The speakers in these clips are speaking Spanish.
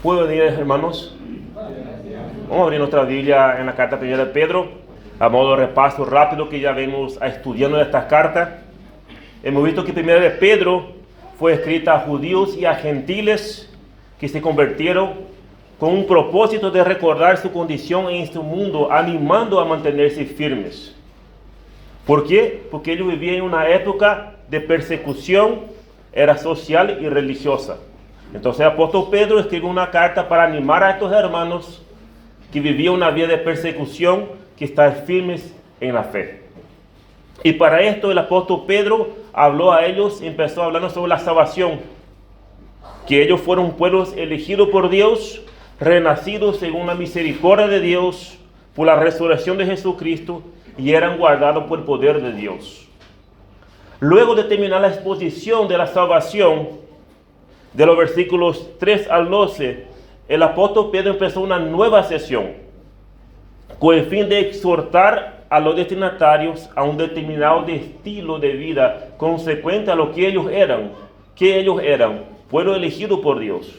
Buenos días, hermanos. Vamos a abrir nuestra Biblia en la carta primera de Pedro, a modo de repaso rápido que ya vemos estudiando esta carta. Hemos visto que primera de Pedro fue escrita a judíos y a gentiles que se convirtieron con un propósito de recordar su condición en este mundo, animando a mantenerse firmes. ¿Por qué? Porque ellos vivían en una época de persecución, era social y religiosa. Entonces el apóstol Pedro escribe una carta para animar a estos hermanos que vivían una vida de persecución, que estar firmes en la fe. Y para esto el apóstol Pedro habló a ellos, empezó hablando sobre la salvación, que ellos fueron pueblos elegidos por Dios, renacidos según la misericordia de Dios, por la resurrección de Jesucristo, y eran guardados por el poder de Dios. Luego de terminar la exposición de la salvación, de los versículos 3 al 12, el apóstol Pedro empezó una nueva sesión, con el fin de exhortar a los destinatarios a un determinado estilo de vida consecuente a lo que ellos eran. Que ellos eran pueblo elegido por Dios.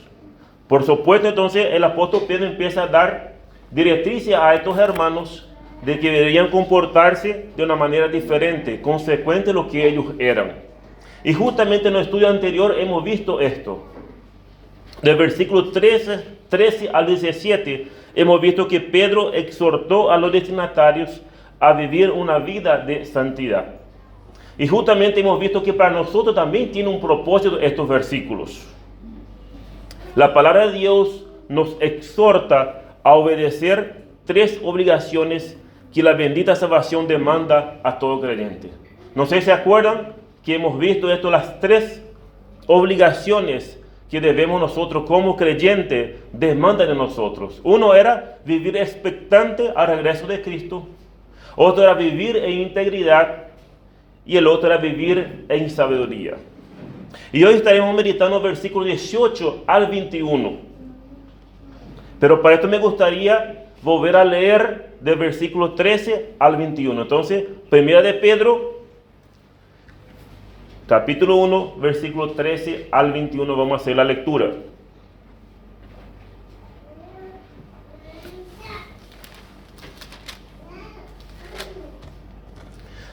Por supuesto, entonces el apóstol Pedro empieza a dar directrices a estos hermanos de que deberían comportarse de una manera diferente, consecuente a lo que ellos eran. Y justamente en el estudio anterior hemos visto esto. Del versículo 13 al 17 hemos visto que Pedro exhortó a los destinatarios a vivir una vida de santidad. Y justamente hemos visto que para nosotros también tiene un propósito estos versículos. La palabra de Dios nos exhorta a obedecer 3 obligaciones que la bendita salvación demanda a todo creyente. No sé si se acuerdan que hemos visto esto, las 3 obligaciones que debemos nosotros como creyentes demanda de nosotros. Uno era vivir expectante al regreso de Cristo, otro era vivir en integridad y el otro era vivir en sabiduría. Y hoy estaremos meditando versículos 18 al 21. Pero para esto me gustaría volver a leer del versículo 13 al 21. Entonces, primera de Pedro, capítulo 1, versículo 13 al 21, vamos a hacer la lectura.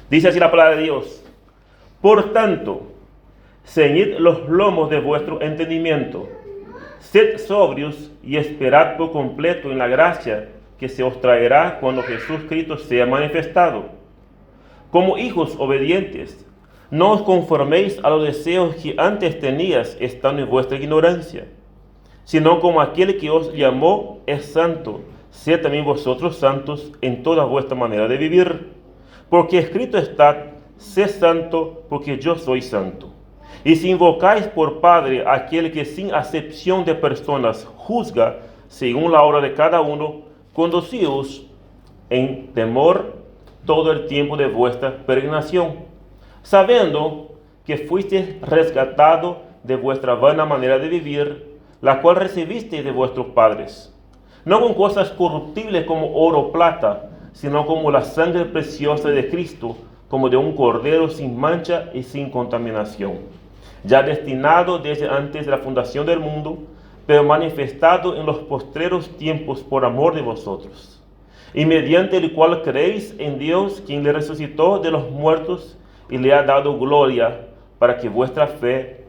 Dice así la palabra de Dios: por tanto, ceñid los lomos de vuestro entendimiento, sed sobrios y esperad por completo en la gracia que se os traerá cuando Jesucristo sea manifestado. Como hijos obedientes, no os conforméis a los deseos que antes tenías estando en vuestra ignorancia, sino como aquel que os llamó es santo, sed también vosotros santos en toda vuestra manera de vivir. Porque escrito está: sé santo, porque yo soy santo. Y si invocáis por Padre a aquel que sin acepción de personas juzga según la obra de cada uno, conducíos en temor todo el tiempo de vuestra peregrinación, sabiendo que fuisteis rescatado de vuestra vana manera de vivir, la cual recibisteis de vuestros padres, no con cosas corruptibles como oro o plata, sino como la sangre preciosa de Cristo, como de un cordero sin mancha y sin contaminación, ya destinado desde antes de la fundación del mundo, pero manifestado en los postreros tiempos por amor de vosotros, y mediante el cual creéis en Dios, quien le resucitó de los muertos y le ha dado gloria, para que vuestra fe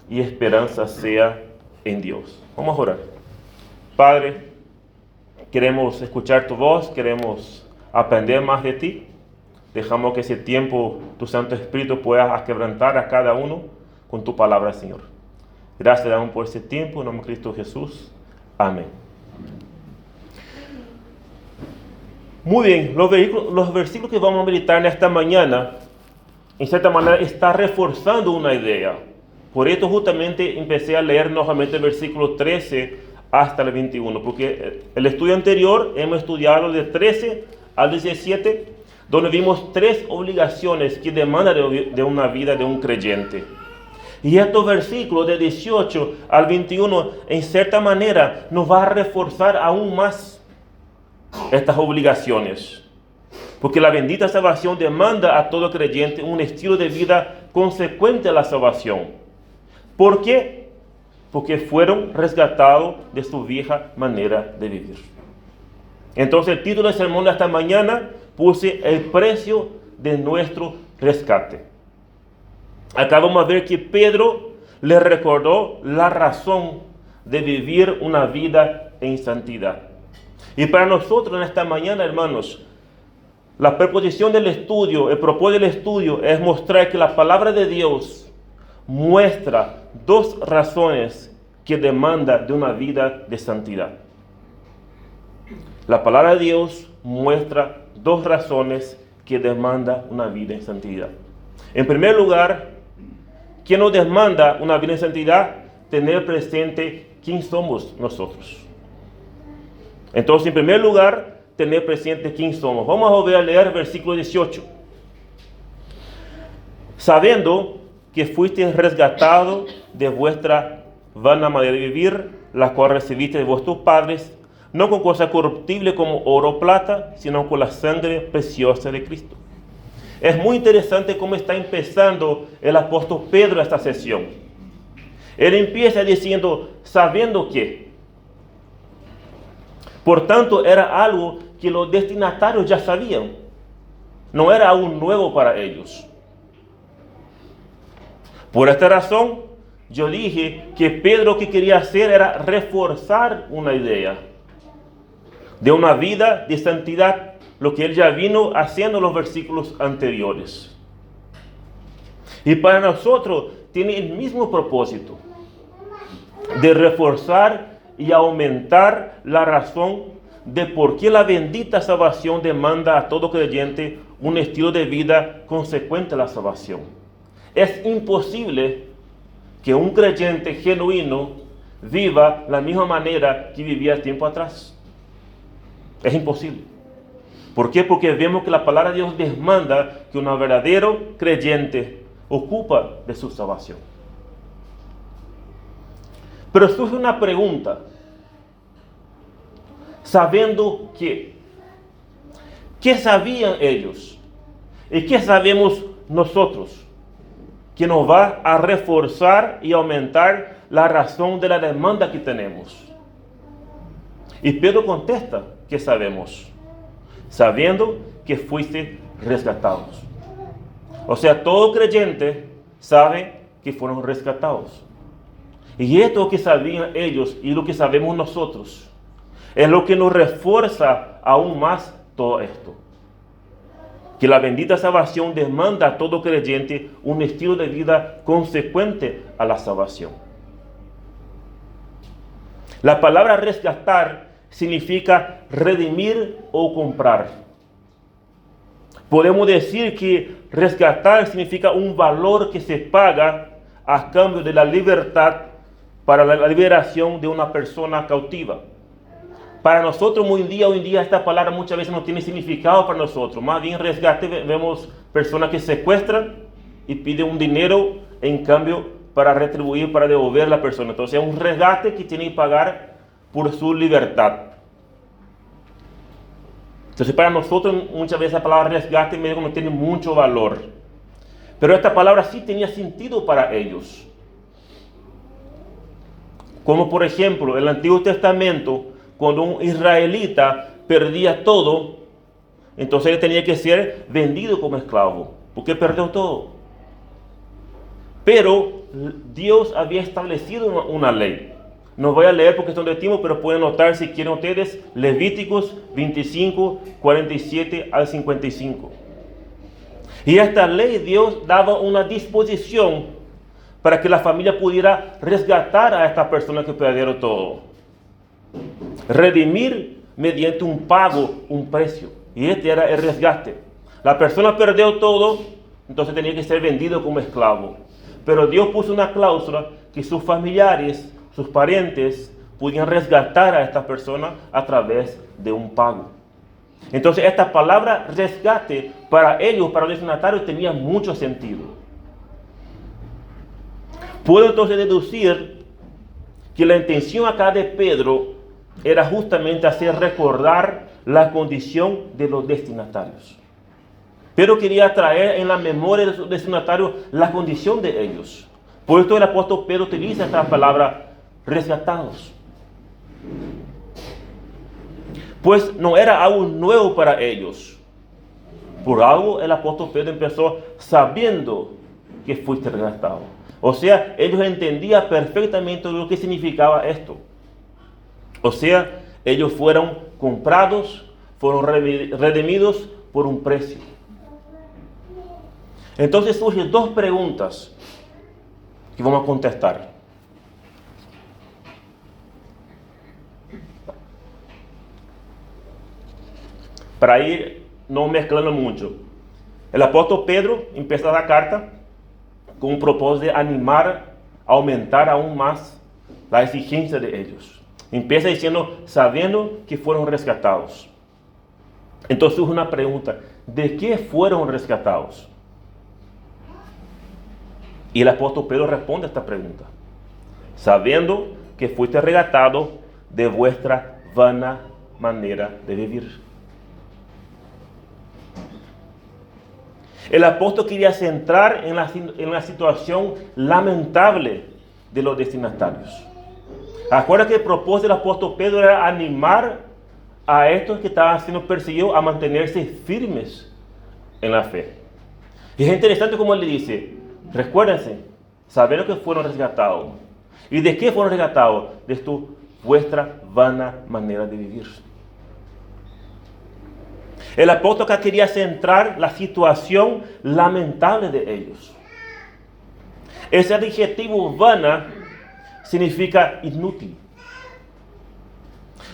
y esperanza sea en Dios. Vamos a orar. Padre, queremos escuchar tu voz, queremos aprender más de ti. Dejamos que ese tiempo tu Santo Espíritu pueda quebrantar a cada uno con tu palabra, Señor. Gracias damos por ese tiempo, en nombre de Cristo Jesús. Amén. Muy bien, los versículos que vamos a meditar en esta mañana, en cierta manera, está reforzando una idea. Por esto justamente empecé a leer nuevamente el versículo 13 hasta el 21, porque el estudio anterior hemos estudiado de 13 al 17, donde vimos 3 obligaciones que demandan de una vida de un creyente. Y estos versículos de 18 al 21, en cierta manera, nos va a reforzar aún más estas obligaciones. Porque la bendita salvación demanda a todo creyente un estilo de vida consecuente a la salvación. ¿Por qué? porque fueron rescatados de su vieja manera de vivir. Entonces el título del sermón de esta mañana puse el precio de nuestro rescate. Acá vamos a ver que Pedro le recordó la razón de vivir una vida en santidad. Y para nosotros en esta mañana, hermanos, la proposición del estudio, el propósito del estudio es mostrar que la palabra de Dios muestra dos razones que demanda de una vida de santidad. La palabra de Dios muestra dos razones que demanda una vida en santidad. En primer lugar, ¿qué nos demanda una vida en santidad? Tener presente quién somos nosotros. Entonces, en primer lugar, tener presente quién somos. Vamos a volver a leer el versículo 18. Sabiendo que fuisteis resgatados de vuestra vana manera de vivir, la cual recibiste de vuestros padres, no con cosas corruptibles como oro o plata, sino con la sangre preciosa de Cristo. Es muy interesante cómo está empezando el apóstol Pedro esta sesión. Él empieza diciendo, sabiendo que. Por tanto, era algo que los destinatarios ya sabían. No era algo nuevo para ellos. Por esta razón, yo dije que Pedro lo que quería hacer era reforzar una idea de una vida de santidad, lo que él ya vino haciendo en los versículos anteriores. Y para nosotros tiene el mismo propósito de reforzar y aumentar la razón de por qué la bendita salvación demanda a todo creyente un estilo de vida consecuente a la salvación. Es imposible que un creyente genuino viva la misma manera que vivía tiempo atrás. Es imposible. ¿Por qué? Porque vemos que la palabra de Dios demanda que un verdadero creyente ocupa de su salvación. Pero surge una pregunta. Sabiendo que, ¿qué sabían ellos? ¿Y qué sabemos nosotros? Que nos va a reforzar y aumentar la razón de la demanda que tenemos. Y Pedro contesta que sabemos, sabiendo que fuiste rescatados. O sea, todo creyente sabe que fueron rescatados. Y esto que sabían ellos y lo que sabemos nosotros es lo que nos refuerza aún más todo esto. Que la bendita salvación demanda a todo creyente un estilo de vida consecuente a la salvación. La palabra rescatar significa redimir o comprar. Podemos decir que rescatar significa un valor que se paga a cambio de la libertad para la liberación de una persona cautiva. Para nosotros hoy en día esta palabra muchas veces no tiene significado para nosotros. Más bien rescate vemos personas que secuestran y piden un dinero en cambio para retribuir, para devolver a la persona. Entonces es un rescate que tiene que pagar por su libertad. Entonces para nosotros muchas veces la palabra rescate medio no tiene mucho valor. Pero esta palabra sí tenía sentido para ellos. Como por ejemplo en el Antiguo Testamento, cuando un israelita perdía todo, entonces él tenía que ser vendido como esclavo, porque perdió todo. Pero Dios había establecido una ley. No voy a leer porque son de tiempo, pero pueden notar si quieren ustedes Levíticos 25, 47 al 55. Y esta ley Dios daba una disposición para que la familia pudiera resgatar a esta persona que perdieron todo. Redimir mediante un pago, un precio. Y este era el rescate. La persona perdió todo, entonces tenía que ser vendido como esclavo. Pero Dios puso una cláusula que sus familiares, sus parientes, podían resgatar a esta persona a través de un pago. Entonces esta palabra rescate para ellos, para los destinatarios, tenía mucho sentido. Puedo entonces deducir que la intención acá de Pedro era justamente hacer recordar la condición de los destinatarios. Pedro quería traer en la memoria de los destinatarios la condición de ellos. Por esto el apóstol Pedro utiliza esta palabra rescatados. Pues no era algo nuevo para ellos. Por algo el apóstol Pedro empezó sabiendo que fuiste rescatado. O sea, ellos entendían perfectamente lo que significaba esto. O sea, ellos fueron comprados, fueron redimidos por un precio. Entonces surgen dos preguntas que vamos a contestar. Para ir no mezclando mucho. El apóstol Pedro empieza la carta con un propósito de animar, aumentar aún más la exigencia de ellos. Empieza diciendo, sabiendo que fueron rescatados. Entonces surge una pregunta, ¿de qué fueron rescatados? Y el apóstol Pedro responde a esta pregunta, sabiendo que fuiste rescatado de vuestra vana manera de vivir. El apóstol quería centrar en la situación lamentable de los destinatarios. Acuérdate que el propósito del apóstol Pedro era animar a estos que estaban siendo perseguidos a mantenerse firmes en la fe. Y es interesante como él le dice, recuérdense, sabiendo que fueron rescatados. ¿Y de qué fueron rescatados? De vuestra vana manera de vivir. El apóstol acá quería centrar la situación lamentable de ellos. Ese adjetivo vana significa inútil.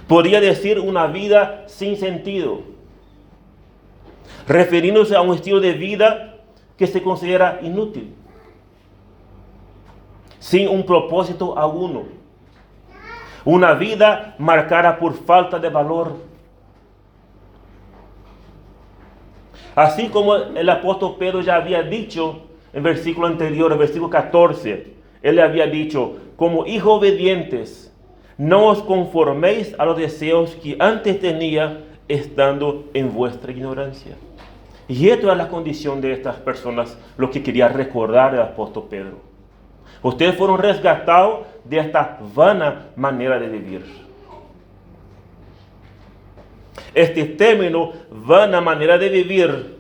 Podría decir una vida sin sentido, refiriéndose a un estilo de vida que se considera inútil, sin un propósito alguno. Una vida marcada por falta de valor. Así como el apóstol Pedro ya había dicho en el versículo anterior, el versículo 14, él le había dicho, como hijos obedientes, no os conforméis a los deseos que antes tenía estando en vuestra ignorancia. Y esto es la condición de estas personas, lo que quería recordar el apóstol Pedro. Ustedes fueron rescatados de esta vana manera de vivir. Este término, vana manera de vivir,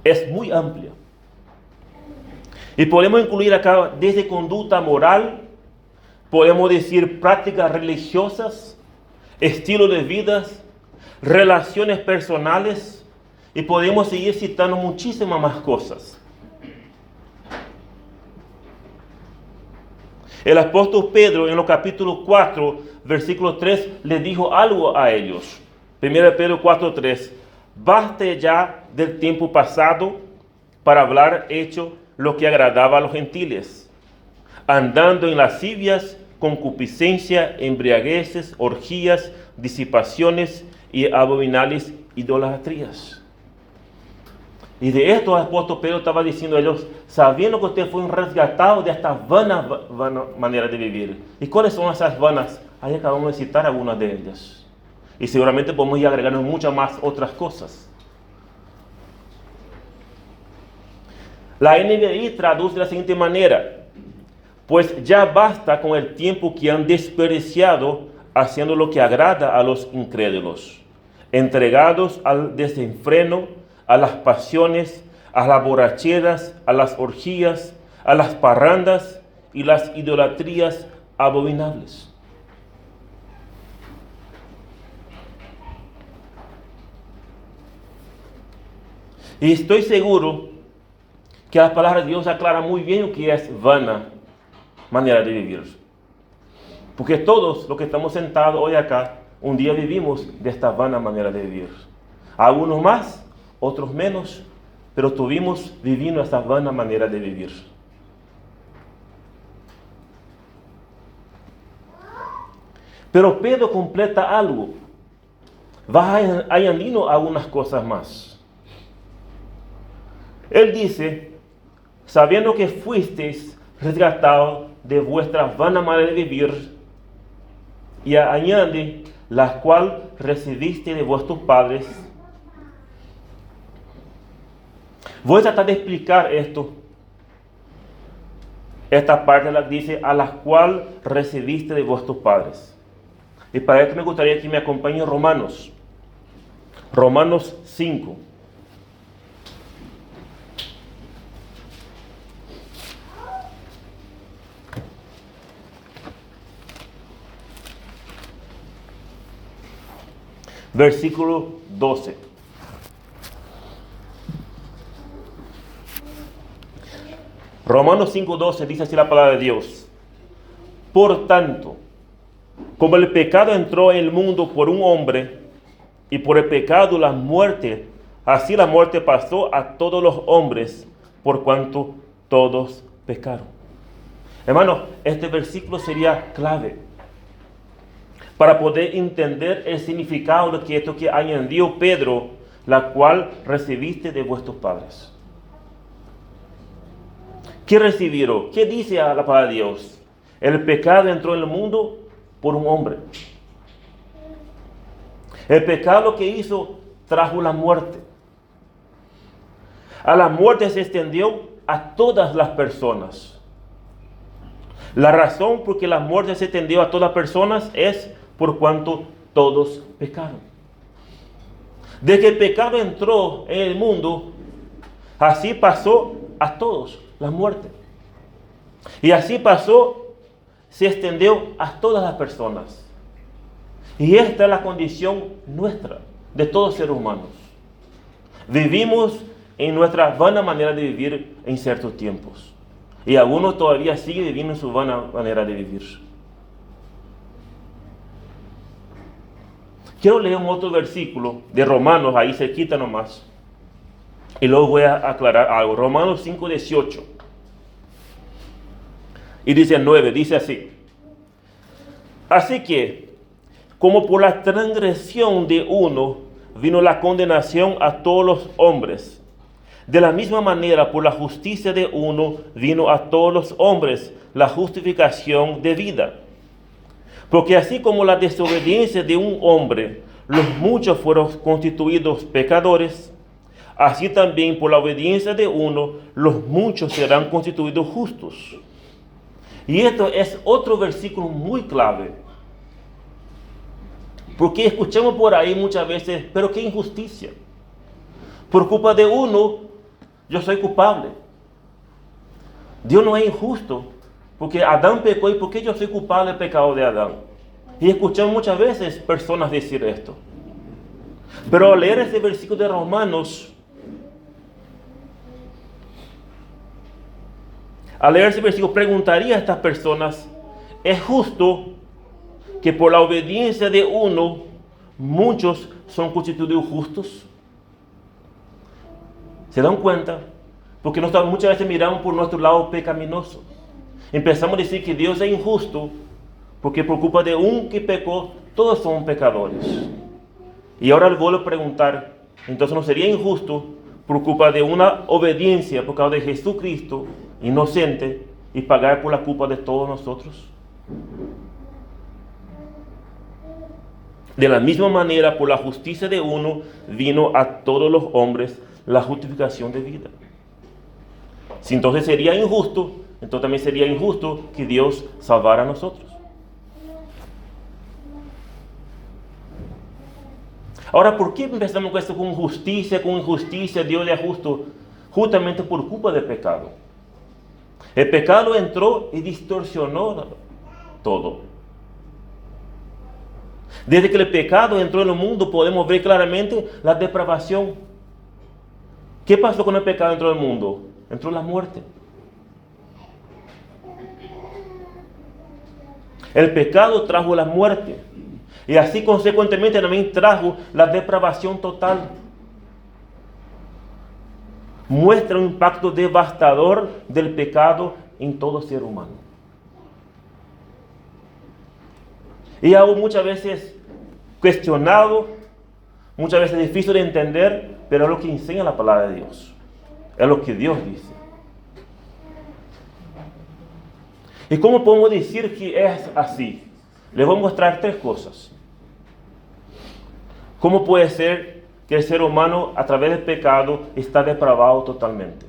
es muy amplio. Y podemos incluir acá desde conducta moral, podemos decir prácticas religiosas, estilo de vida, relaciones personales, y podemos seguir citando muchísimas más cosas. El apóstol Pedro en el capítulo 4, versículo 3, le dijo algo a ellos. 1 Pedro 4:3. Baste ya del tiempo pasado para hablar hecho lo que agradaba a los gentiles, andando en lascivias, concupiscencia, embriagueces, orgías, disipaciones y abominables idolatrías. Y de esto el apóstol Pedro estaba diciendo a ellos, sabiendo que ustedes fueron rescatados de esta vana manera de vivir. ¿Y cuáles son esas vanas? Ahí acabamos de citar algunas de ellas. Y seguramente podemos ir agregando muchas más otras cosas. La NBI traduce de la siguiente manera, pues ya basta con el tiempo que han desperdiciado haciendo lo que agrada a los incrédulos, entregados al desenfreno, a las pasiones, a las borracheras, a las orgías, a las parrandas y las idolatrías abominables. Y estoy seguro que las palabras de Dios aclaran muy bien lo que es vana manera de vivir. Porque todos los que estamos sentados hoy acá, un día vivimos de esta vana manera de vivir. Algunos más, otros menos, pero estuvimos viviendo esta vana manera de vivir. Pero Pedro completa algo. Va añadiendo algunas cosas más. Él dice, sabiendo que fuisteis rescatados de vuestra vana manera de vivir, y añade, la cual recibiste de vuestros padres. Voy a tratar de explicar esto esta parte dice, a la cual recibiste de vuestros padres. Y para esto me gustaría que me acompañe Romanos. Romanos 5. Versículo 12. Romanos 5:12 dice así la palabra de Dios. Por tanto, como el pecado entró en el mundo por un hombre, y por el pecado la muerte, así la muerte pasó a todos los hombres, por cuanto todos pecaron. Hermano, este versículo sería clave para poder entender el significado de esto que añadió Pedro, la cual recibiste de vuestros padres. ¿Qué recibieron? ¿Qué dice la palabra de Dios? El pecado entró en el mundo por un hombre. El pecado que hizo trajo la muerte. A la muerte se extendió a todas las personas. La razón por que la muerte se extendió a todas las personas es por cuanto todos pecaron. Desde que el pecado entró en el mundo, así pasó a todos la muerte. Y así pasó, se extendió a todas las personas. Y esta es la condición nuestra, de todos seres humanos. Vivimos en nuestra vana manera de vivir en ciertos tiempos. Y algunos todavía siguen viviendo en su vana manera de vivir. Quiero leer un otro versículo de Romanos, ahí cerquita nomás. Y luego voy a aclarar algo. Romanos 5:18. Y dice el 9, dice así. Así que, como por la transgresión de uno vino la condenación a todos los hombres, de la misma manera por la justicia de uno vino a todos los hombres la justificación de vida. Porque así como la desobediencia de un hombre, los muchos fueron constituidos pecadores, así también por la obediencia de uno, los muchos serán constituidos justos. Y esto es otro versículo muy clave. Porque escuchamos por ahí muchas veces, pero qué injusticia. Por culpa de uno, yo soy culpable. Dios no es injusto, porque Adán pecó y ¿por qué yo soy culpable del pecado de Adán? Y escuchamos muchas veces personas decir esto. Pero al leer este versículo de Romanos, preguntaría a estas personas, ¿es justo que por la obediencia de uno, muchos son constituidos justos? ¿Se dan cuenta? Porque muchas veces miramos por nuestro lado pecaminoso. Empezamos a decir que Dios es injusto, porque por culpa de un que pecó, todos somos pecadores. Y ahora le vuelvo a preguntar, entonces ¿no sería injusto por culpa de una obediencia por causa de Jesucristo, inocente, y pagar por la culpa de todos nosotros? De la misma manera, por la justicia de uno, vino a todos los hombres la justificación de vida. Si entonces sería injusto, entonces también sería injusto que Dios salvara a nosotros. Ahora, ¿por qué empezamos con esto con justicia, con injusticia? Dios es justo, justamente por culpa del pecado. El pecado entró y distorsionó todo. Desde que el pecado entró en el mundo, podemos ver claramente la depravación. ¿Qué pasó con el pecado entró en el mundo? Entró la muerte. El pecado trajo la muerte. Y así consecuentemente también trajo la depravación total. Muestra un impacto devastador del pecado en todo ser humano. Y algo muchas veces cuestionado, muchas veces difícil de entender, pero es lo que enseña la palabra de Dios. Es lo que Dios dice. ¿Y cómo podemos decir que es así? Les voy a mostrar tres cosas. ¿Cómo puede ser que el ser humano a través del pecado está depravado totalmente?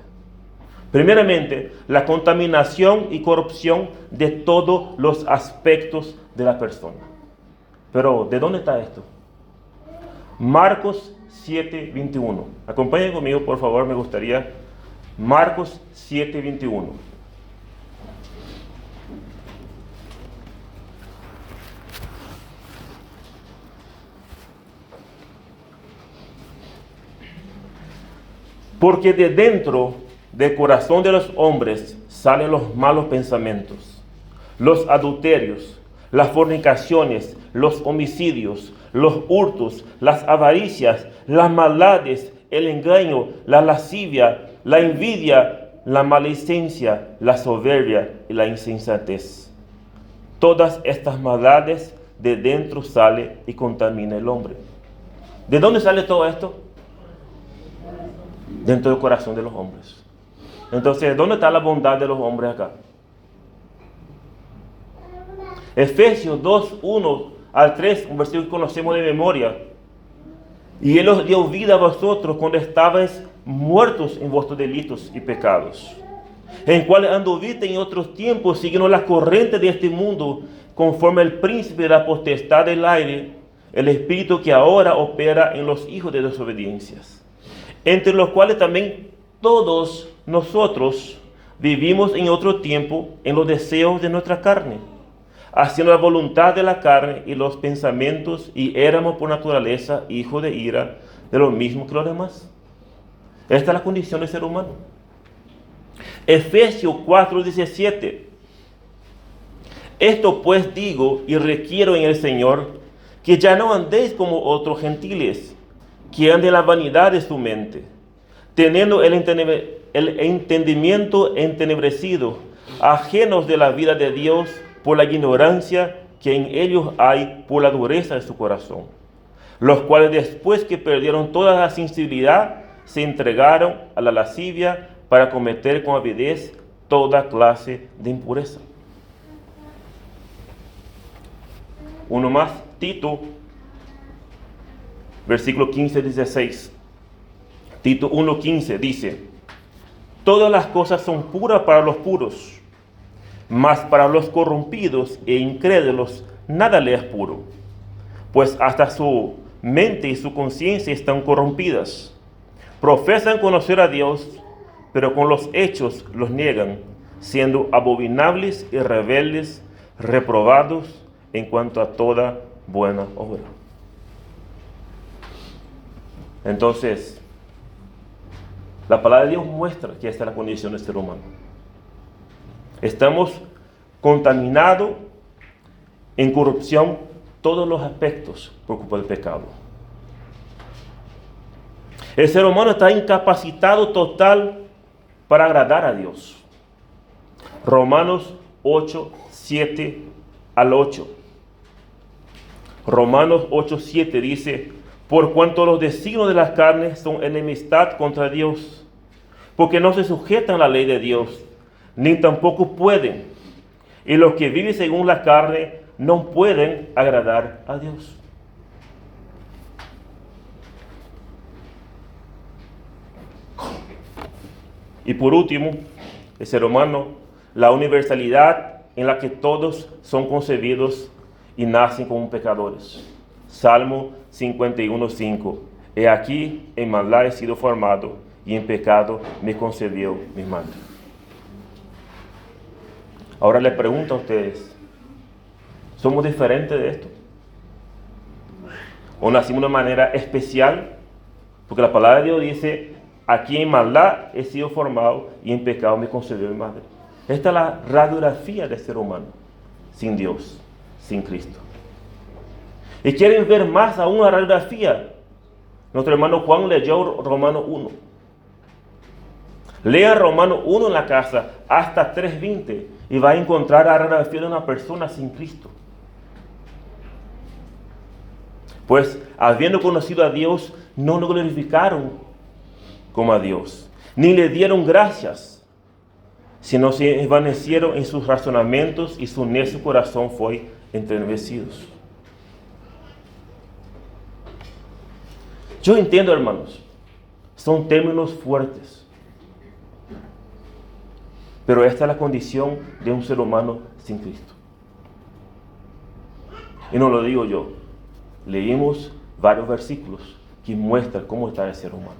Primeramente, la contaminación y corrupción de todos los aspectos de la persona. Pero, ¿de dónde está esto? Marcos 7:21. Acompáñenme conmigo, por favor, me gustaría. Marcos 7:21. Porque de dentro del corazón de los hombres salen los malos pensamientos, los adulterios, las fornicaciones, los homicidios, los hurtos, las avaricias, las maldades, el engaño, la lascivia, la envidia, la maledicencia, la soberbia y la insensatez. Todas estas maldades de dentro sale y contamina el hombre. ¿De dónde sale todo esto? Dentro del corazón de los hombres. Entonces, ¿dónde está la bondad de los hombres acá? Efesios 2:1-3, un versículo que conocemos de memoria. Y Él os dio vida a vosotros cuando estabais muertos en vuestros delitos y pecados, en cuales anduvisteis en otros tiempos, siguiendo las corrientes de este mundo, conforme el príncipe de la potestad del aire, el espíritu que ahora opera en los hijos de desobediencias, entre los cuales también todos nosotros vivimos en otro tiempo en los deseos de nuestra carne, haciendo la voluntad de la carne y los pensamientos, y éramos por naturaleza hijos de ira, de lo mismo que los demás. Esta es la condición del ser humano. Efesios 4:17. Esto pues digo y requiero en el Señor, que ya no andéis como otros gentiles, que anden en la vanidad de su mente, teniendo el entendimiento entenebrecido, ajenos de la vida de Dios por la ignorancia que en ellos hay por la dureza de su corazón, los cuales después que perdieron toda la sensibilidad, se entregaron a la lascivia para cometer con avidez toda clase de impureza. Uno más, Tito, versículo 15-16. Tito 1:15 dice: todas las cosas son puras para los puros, mas para los corrompidos e incrédulos nada le es puro, pues hasta su mente y su conciencia están corrompidas. Profesan conocer a Dios, pero con los hechos los niegan, siendo abominables y rebeldes, reprobados en cuanto a toda buena obra. Entonces, la palabra de Dios muestra que esta es la condición del ser humano. Estamos contaminados en corrupción todos los aspectos por culpa del pecado. El ser humano está incapacitado total para agradar a Dios. Romanos 8:7-8. Romanos 8:7 dice: por cuanto los designios de las carnes son enemistad contra Dios, porque no se sujetan a la ley de Dios, ni tampoco pueden. Y los que viven según la carne no pueden agradar a Dios. Y por último, el ser humano, la universalidad en la que todos son concebidos y nacen como pecadores. Salmo 51:5. He aquí, en maldad he sido formado, y en pecado me concebió mi madre. Ahora les pregunto a ustedes, ¿somos diferentes de esto? ¿O nacimos de una manera especial? Porque la palabra de Dios dice: aquí en maldad he sido formado y en pecado me concebió mi madre. Esta es la radiografía del ser humano, sin Dios, sin Cristo. Y quieren ver más aún la radiografía. Nuestro hermano Juan leyó Romano 1. Lea Romano 1 en la casa hasta 3:20 y va a encontrar la radiografía de una persona sin Cristo. Pues habiendo conocido a Dios, no lo glorificaron como a Dios, ni le dieron gracias, sino se envanecieron en sus razonamientos y su necio corazón fue entenebrecido. Yo entiendo, hermanos, son términos fuertes. Pero esta es la condición de un ser humano sin Cristo. Y no lo digo yo. Leímos varios versículos que muestran cómo está el ser humano.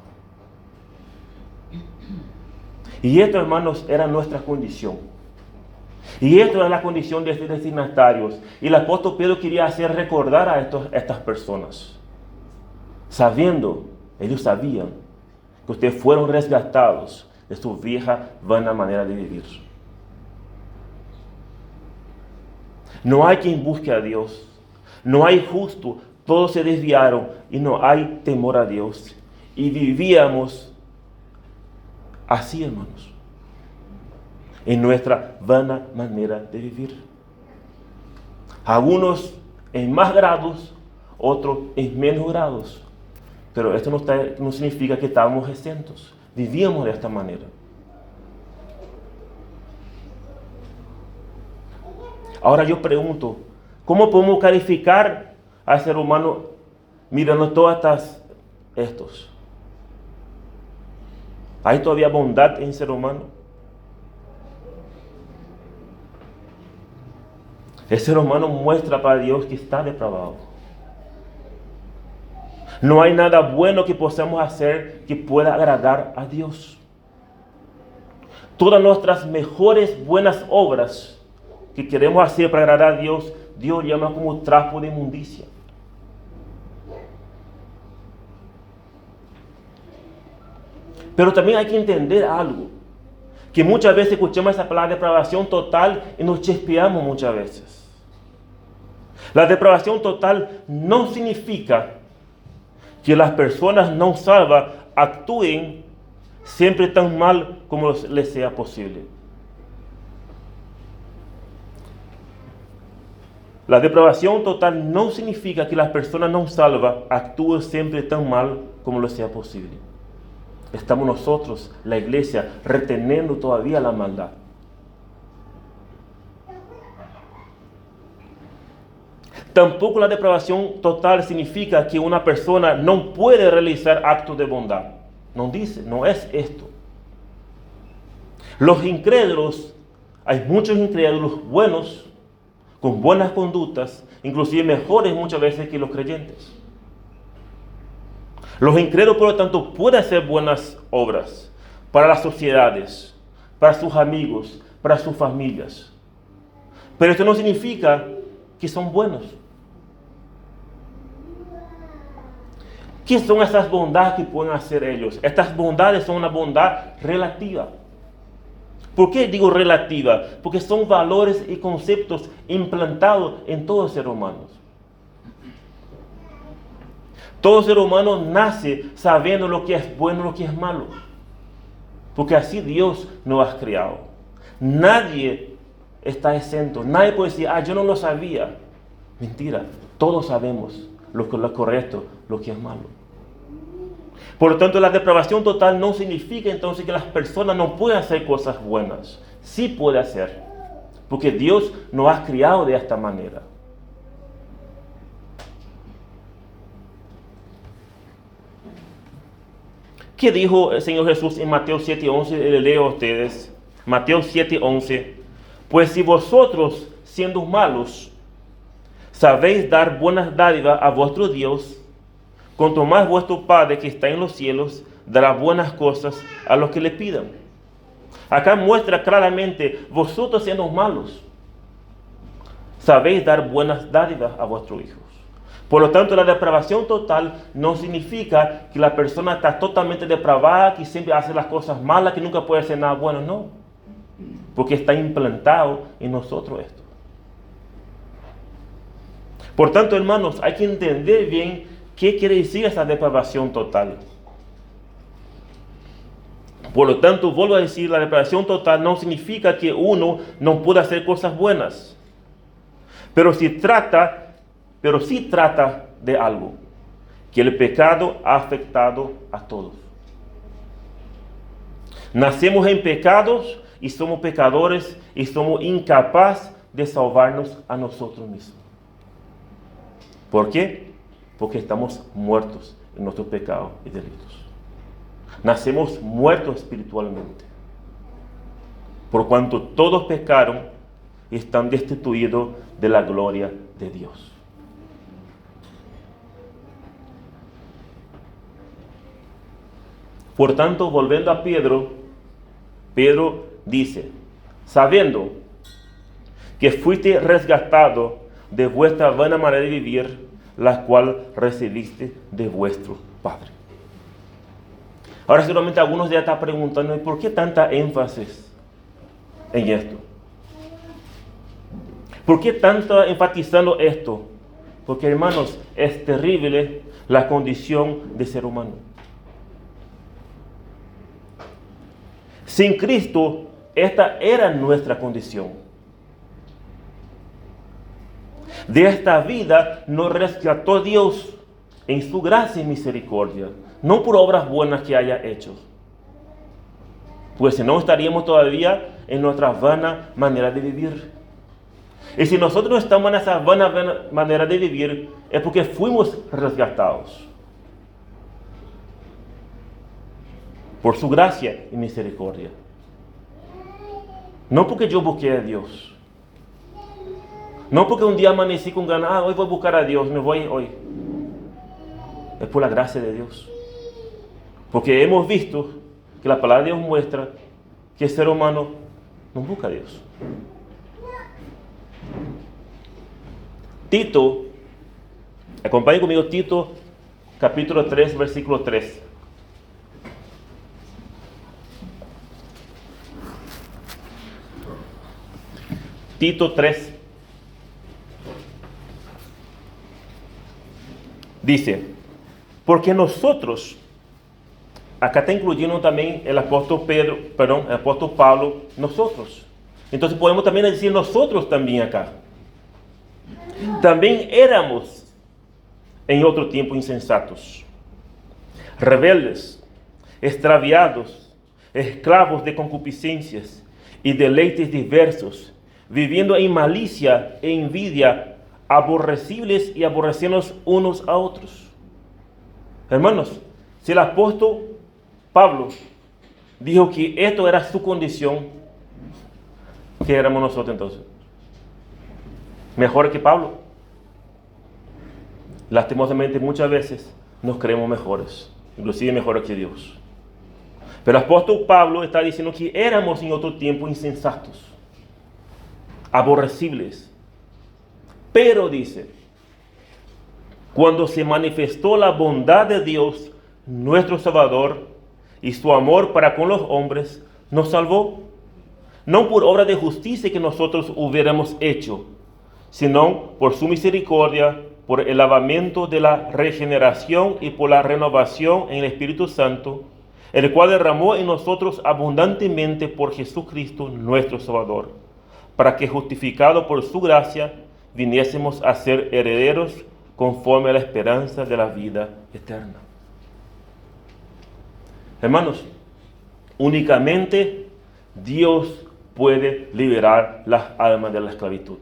Y esto, hermanos, era nuestra condición. Y esto era la condición de estos destinatarios. Y el apóstol Pedro quería hacer recordar a estas personas. Ellos sabían que ustedes fueron rescatados de su vieja, vana manera de vivir. No hay quien busque a Dios. No hay justo. Todos se desviaron y no hay temor a Dios. Y vivíamos así, hermanos, en nuestra vana manera de vivir. Algunos en más grados, otros en menos grados. Pero esto no significa que estábamos exentos. Vivíamos de esta manera. Ahora yo pregunto, ¿cómo podemos calificar al ser humano mirando todas estos? ¿Hay todavía bondad en el ser humano? El ser humano muestra para Dios que está depravado. No hay nada bueno que podamos hacer que pueda agradar a Dios. Todas nuestras mejores buenas obras que queremos hacer para agradar a Dios, Dios llama como trapo de inmundicia. Pero también hay que entender algo, que muchas veces escuchamos esa palabra depravación total y nos chispeamos muchas veces. La depravación total no significa que las personas no salvas actúen siempre tan mal como les sea posible. La depravación total no significa que las personas no salvas actúen siempre tan mal como les sea posible. Estamos nosotros, la iglesia, reteniendo todavía la maldad. Tampoco la depravación total significa que una persona no puede realizar actos de bondad. No dice, no es esto. Los incrédulos, hay muchos incrédulos buenos, con buenas conductas, inclusive mejores muchas veces que los creyentes. Los incrédulos, por lo tanto, pueden hacer buenas obras para las sociedades, para sus amigos, para sus familias. Pero esto no significa que son buenos. ¿Qué son esas bondades que pueden hacer ellos? Estas bondades son una bondad relativa. ¿Por qué digo relativa? Porque son valores y conceptos implantados en todo ser humano. Todo ser humano nace sabiendo lo que es bueno y lo que es malo. Porque así Dios nos ha creado. Nadie está exento. Nadie puede decir, yo no lo sabía. Mentira. Todos sabemos lo que es correcto, lo que es malo. Por lo tanto, la depravación total no significa entonces que las personas no pueden hacer cosas buenas. Sí puede hacer. Porque Dios nos ha creado de esta manera. ¿Qué dijo el Señor Jesús en Mateo 7:11? Le leo a ustedes. Mateo 7:11. Pues si vosotros, siendo malos, sabéis dar buenas dádivas a vuestro Dios, cuanto más vuestro Padre que está en los cielos dará buenas cosas a los que le pidan. Acá muestra claramente, vosotros siendo malos, sabéis dar buenas dádivas a vuestros hijos. Por lo tanto, la depravación total no significa que la persona está totalmente depravada, que siempre hace las cosas malas, que nunca puede hacer nada bueno. No. Porque está implantado en nosotros esto. Por tanto, hermanos, hay que entender bien qué quiere decir esa depravación total. Por lo tanto, vuelvo a decir, la depravación total no significa que uno no pueda hacer cosas buenas. Pero sí trata de algo, que el pecado ha afectado a todos. Nacemos en pecados y somos pecadores y somos incapaces de salvarnos a nosotros mismos. ¿Por qué? Porque estamos muertos en nuestros pecados y delitos. Nacemos muertos espiritualmente. por cuanto todos pecaron y están destituidos de la gloria de Dios. Por tanto, volviendo a Pedro, Pedro dice, sabiendo que fuiste resgatado de vuestra vana manera de vivir, la cual recibiste de vuestro Padre. Ahora seguramente algunos ya están preguntando, ¿por qué tanta énfasis en esto? ¿Por qué tanto enfatizando esto? Porque, hermanos, es terrible la condición de ser humano. Sin Cristo, esta era nuestra condición. De esta vida nos rescató Dios en su gracia y misericordia, no por obras buenas que haya hecho. Pues si no, estaríamos todavía en nuestra vana manera de vivir. Y si nosotros estamos en esa vana manera de vivir, es porque fuimos rescatados por su gracia y misericordia. No porque yo busqué a Dios. No porque un día amanecí con ganas, hoy voy a buscar a Dios, me voy hoy. Es por la gracia de Dios. Porque hemos visto que la palabra de Dios muestra que el ser humano no busca a Dios. Tito, acompañen conmigo Tito, capítulo 3, versículo 3. Tito 3. Dice, porque nosotros, acá está incluyendo también el apóstol el apóstol Pablo, nosotros. Entonces podemos también decir nosotros también acá. También éramos en otro tiempo insensatos, rebeldes, extraviados, esclavos de concupiscencias y deleites diversos, viviendo en malicia e envidia, aborrecibles y aborreciéndonos unos a otros. Hermanos, si el apóstol Pablo dijo que esto era su condición, ¿qué éramos nosotros entonces? ¿Mejor que Pablo? Lastimosamente muchas veces nos creemos mejores, inclusive mejores que Dios. Pero el apóstol Pablo está diciendo que éramos en otro tiempo insensatos, aborrecibles. Pero dice, cuando se manifestó la bondad de Dios, nuestro Salvador, y su amor para con los hombres, nos salvó, no por obra de justicia que nosotros hubiéramos hecho, sino por su misericordia, por el lavamiento de la regeneración y por la renovación en el Espíritu Santo, el cual derramó en nosotros abundantemente por Jesucristo nuestro Salvador, para que justificados por su gracia, viniésemos a ser herederos conforme a la esperanza de la vida eterna. Hermanos, únicamente Dios puede liberar las almas de la esclavitud.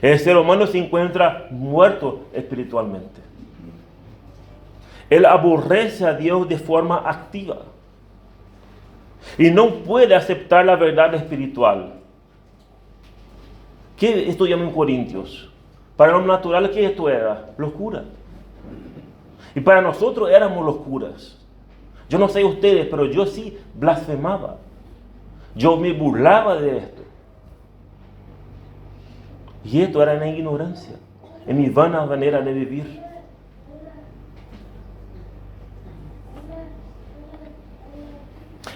El ser humano se encuentra muerto espiritualmente. Él aborrece a Dios de forma activa y no puede aceptar la verdad espiritual. ¿Qué estudiamos en Corintios? Para los naturales, ¿qué esto era? Locura. Y para nosotros éramos locuras. Yo no sé ustedes, pero yo sí blasfemaba. Yo me burlaba de esto. Y esto era en la ignorancia, en mi vana manera de vivir.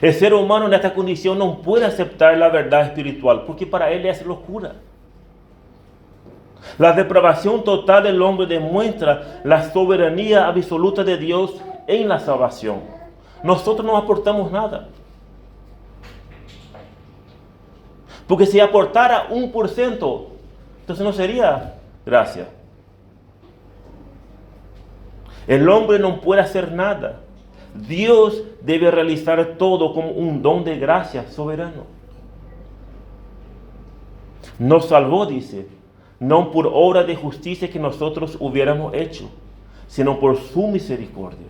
El ser humano en esta condición no puede aceptar la verdad espiritual, porque para él es locura. La depravación total del hombre demuestra la soberanía absoluta de Dios en la salvación. Nosotros no aportamos nada. Porque si aportara 1%, entonces no sería gracia. El hombre no puede hacer nada. Dios debe realizar todo como un don de gracia soberano. Nos salvó, dice, no por obra de justicia que nosotros hubiéramos hecho, sino por su misericordia.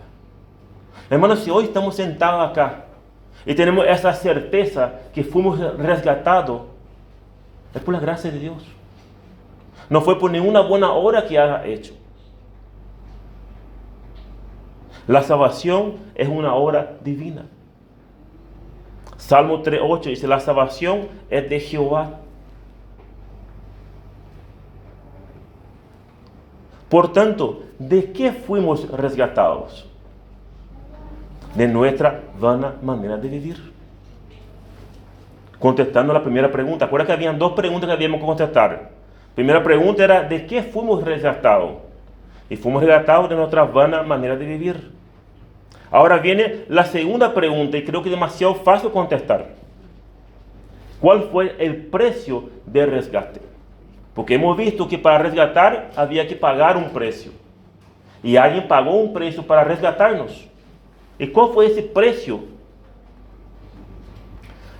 Hermanos, si hoy estamos sentados acá Y tenemos esa certeza que fuimos rescatados. Es por la gracia de Dios. No fue por ninguna buena obra que haya hecho. La salvación es una obra divina. Salmo 3:8 dice, la salvación es de Jehová. Por tanto, ¿de qué fuimos rescatados? De nuestra vana manera de vivir. Contestando la primera pregunta. Acuerda que habían dos preguntas que habíamos que contestar. Primera pregunta era, ¿de qué fuimos rescatados? Y fuimos rescatados de nuestra vana manera de vivir. Ahora viene la segunda pregunta y creo que es demasiado fácil contestar. ¿Cuál fue el precio del rescate? Porque hemos visto que para resgatar había que pagar un precio. Y alguien pagó un precio para resgatarnos. ¿Y cuál fue ese precio?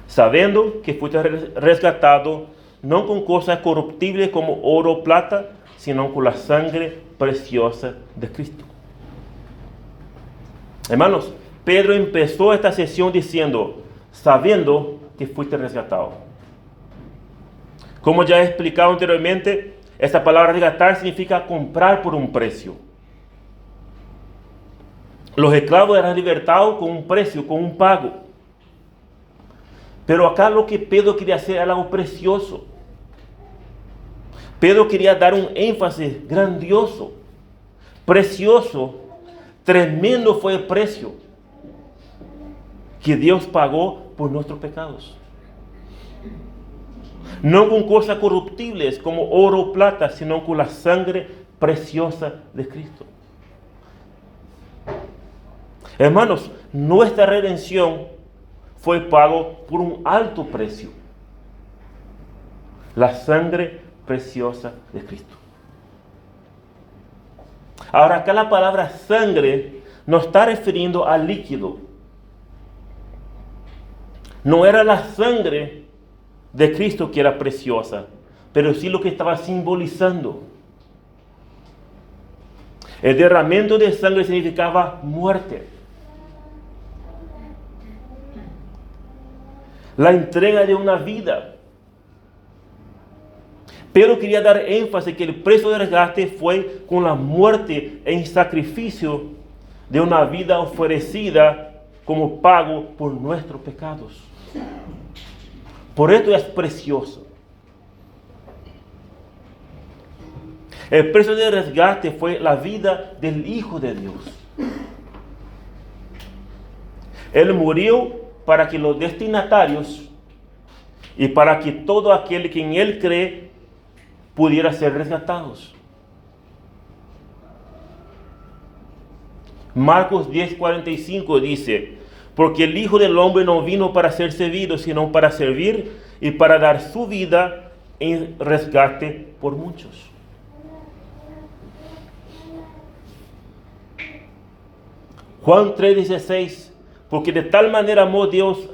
Sabiendo que fuiste resgatado no con cosas corruptibles como oro o plata, sino con la sangre preciosa de Cristo. Hermanos, Pedro empezó esta sesión diciendo, sabiendo que fuiste resgatado. Como ya he explicado anteriormente, esta palabra resgatar significa comprar por un precio. Los esclavos eran libertados con un precio, con un pago. Pero acá lo que Pedro quería hacer era algo precioso. Pedro quería dar un énfasis grandioso, precioso, tremendo fue el precio que Dios pagó por nuestros pecados. No con cosas corruptibles como oro o plata, sino con la sangre preciosa de Cristo. Hermanos, nuestra redención fue pago por un alto precio. La sangre preciosa de Cristo. Ahora, acá la palabra sangre no está refiriendo al líquido. No era la sangre de Cristo que era preciosa, pero sí lo que estaba simbolizando. El derramamiento de sangre significaba muerte. La entrega de una vida. Pero quería dar énfasis que el precio de rescate fue con la muerte en sacrificio de una vida ofrecida como pago por nuestros pecados. Por esto es precioso. El precio de rescate fue la vida del Hijo de Dios. Él murió para que los destinatarios y para que todo aquel que en Él cree pudiera ser rescatados. Marcos 10:45 dice, porque el Hijo del Hombre no vino para ser servido, sino para servir y para dar su vida en rescate por muchos. Juan 3:16, porque de tal manera amó Dios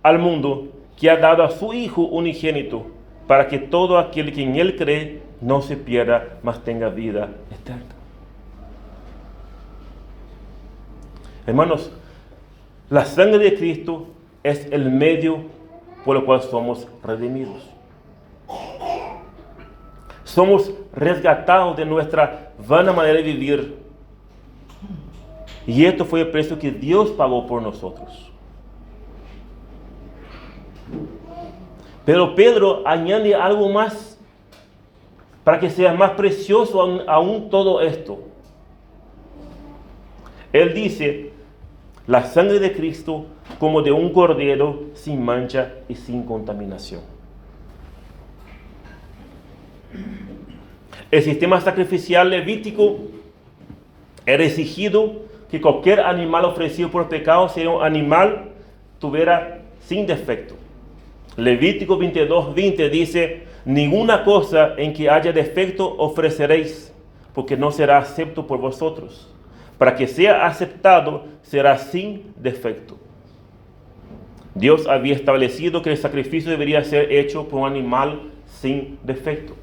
al mundo que ha dado a su Hijo unigénito, para que todo aquel que en Él cree no se pierda, mas tenga vida eterna. Hermanos, la sangre de Cristo es el medio por el cual somos redimidos. Somos rescatados de nuestra vana manera de vivir. Y esto fue el precio que Dios pagó por nosotros. Pero Pedro añade algo más para que sea más precioso aún todo esto. Él dice, la sangre de Cristo como de un cordero sin mancha y sin contaminación. El sistema sacrificial levítico era exigido que cualquier animal ofrecido por pecado sea un animal tuviera sin defecto. Levítico 22:20 dice, ninguna cosa en que haya defecto ofreceréis, porque no será acepto por vosotros. Para que sea aceptado, será sin defecto. Dios había establecido que el sacrificio debería ser hecho por un animal sin defecto.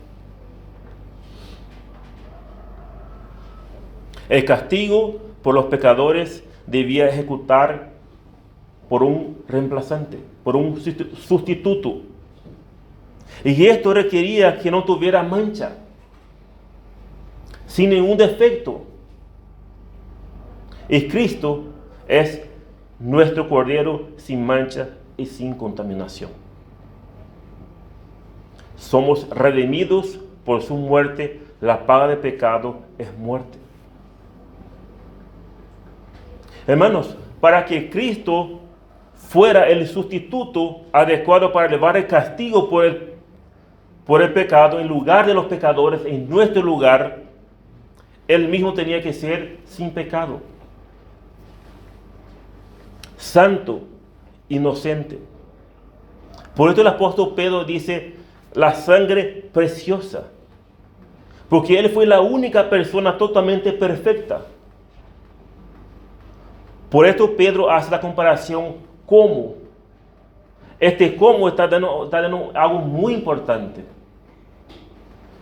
El castigo por los pecadores debía ejecutar por un reemplazante, por un sustituto. Y esto requería que no tuviera mancha, sin ningún defecto. Y Cristo es nuestro Cordero sin mancha y sin contaminación. Somos redimidos por su muerte. La paga de pecado es muerte. Hermanos, para que Cristo fuera el sustituto adecuado para llevar el castigo por el pecado en lugar de los pecadores, en nuestro lugar, Él mismo tenía que ser sin pecado, santo, inocente. Por esto el apóstol Pedro dice, la sangre preciosa, porque Él fue la única persona totalmente perfecta. Por esto Pedro hace la comparación cómo. Este cómo está dando algo muy importante,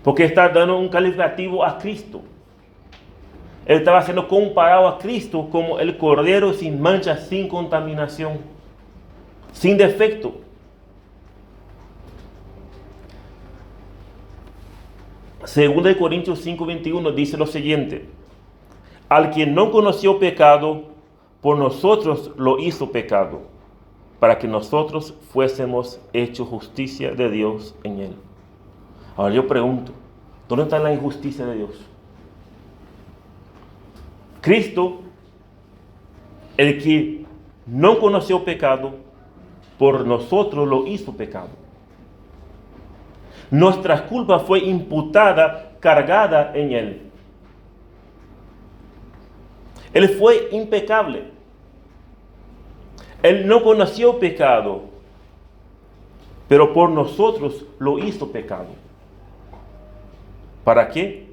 porque está dando un calificativo a Cristo. Él estaba siendo comparado a Cristo como el Cordero sin mancha, sin contaminación, sin defecto. Segunda de Corintios 5:21 dice lo siguiente: al quien no conoció pecado, por nosotros lo hizo pecado, para que nosotros fuésemos hechos justicia de Dios en él. Ahora yo pregunto, ¿dónde está la injusticia de Dios? Cristo, el que no conoció pecado, por nosotros lo hizo pecado. Nuestra culpa fue imputada, cargada en Él. Él fue impecable. Él no conoció pecado, pero por nosotros lo hizo pecado. ¿Para qué?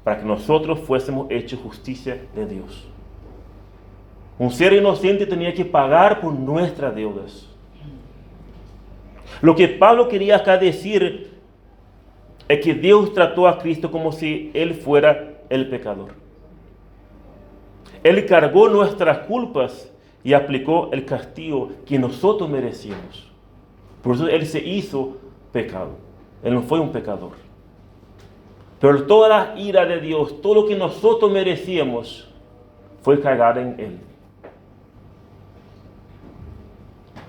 Para que nosotros fuésemos hechos justicia de Dios. Un ser inocente tenía que pagar por nuestras deudas. Lo que Pablo quería acá decir es que Dios trató a Cristo como si Él fuera el pecador. Él cargó nuestras culpas y aplicó el castigo que nosotros merecíamos. Por eso Él se hizo pecado. Él no fue un pecador. Pero toda la ira de Dios, todo lo que nosotros merecíamos, fue cargado en Él.